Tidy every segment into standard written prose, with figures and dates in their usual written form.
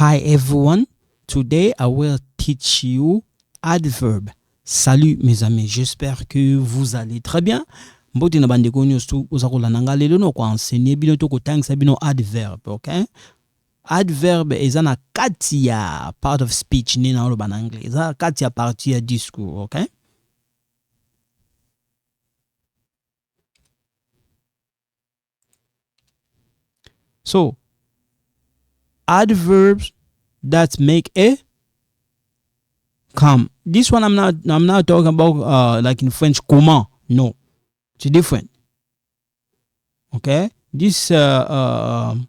Hi everyone, today I will teach you adverb. Salut mes amis, j'espère que vous allez très bien. Mboti na bandeko nyusu uzakola nangalelo no kwa enseigner bino to kotangisa bino adverb, okay? Adverb ezana kati ya part of speech ni na oloba na anglais. Ezana kati ya partie ya discours, okay? So, adverbs that make a come. This one I'm not talking about like in French comment. No, it's different. Okay, this one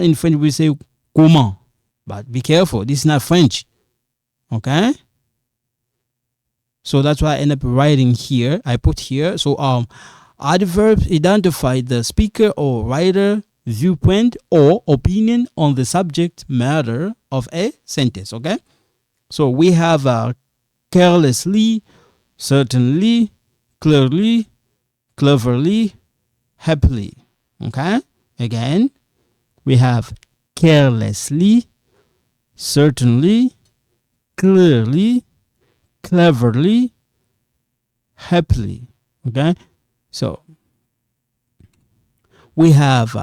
in French we say comment, but be careful. This is not French. Okay, so that's why I end up writing here. I put here. So adverbs identify the speaker or writer viewpoint or opinion on the subject matter of a sentence. Okay, so we have carelessly, certainly, clearly, cleverly, happily. Okay, again we have carelessly, certainly, clearly, cleverly, happily. Okay, so we have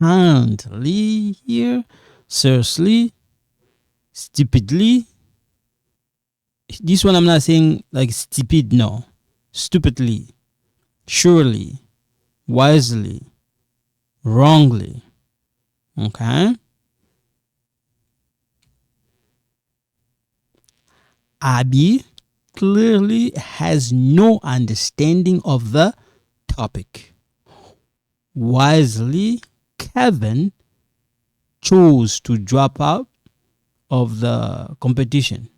kindly here, seriously, stupidly. This one I'm not saying like stupid, no. Stupidly, surely, wisely, wrongly. Okay. Abby clearly has no understanding of the topic. Wisely, Kevin chose to drop out of the competition.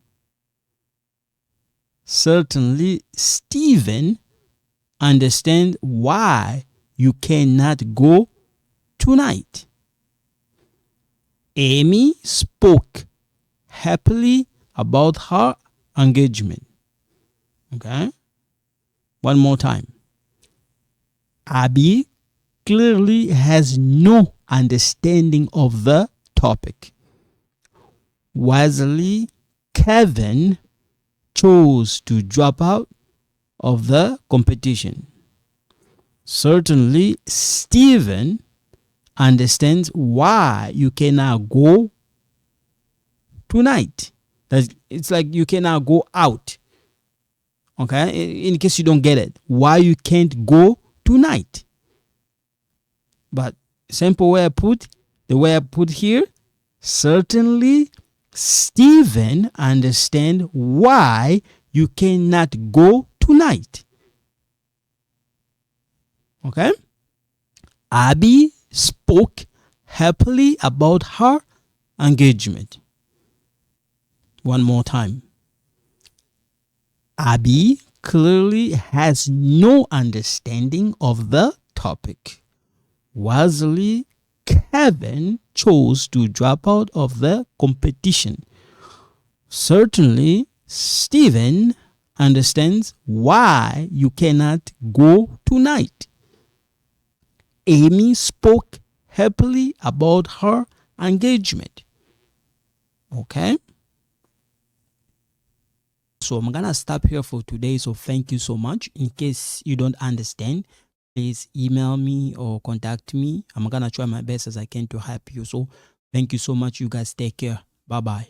Certainly, Stephen understands why you cannot go tonight. Amy spoke happily about her engagement. Okay? One more time. Abby clearly has no understanding of the topic. Wisely, Kevin chose to drop out of the competition. Certainly, Stephen understands why you cannot go tonight. It's like you cannot go out. Okay? In case you don't get it, why you can't go tonight. But simple way the way I put here, certainly Stephen understands why you cannot go tonight. Okay? Abby spoke happily about her engagement. One more time. Abby clearly has no understanding of the topic. Wisely, Kevin chose to drop out of the competition. Certainly, Stephen understands why you cannot go tonight. Amy spoke happily about her engagement. Okay? So I'm gonna stop here for today. So thank you so much. In case you don't understand, please email me or contact me. I'm gonna try my best as I can to help you. So thank you so much. You guys take care. Bye bye.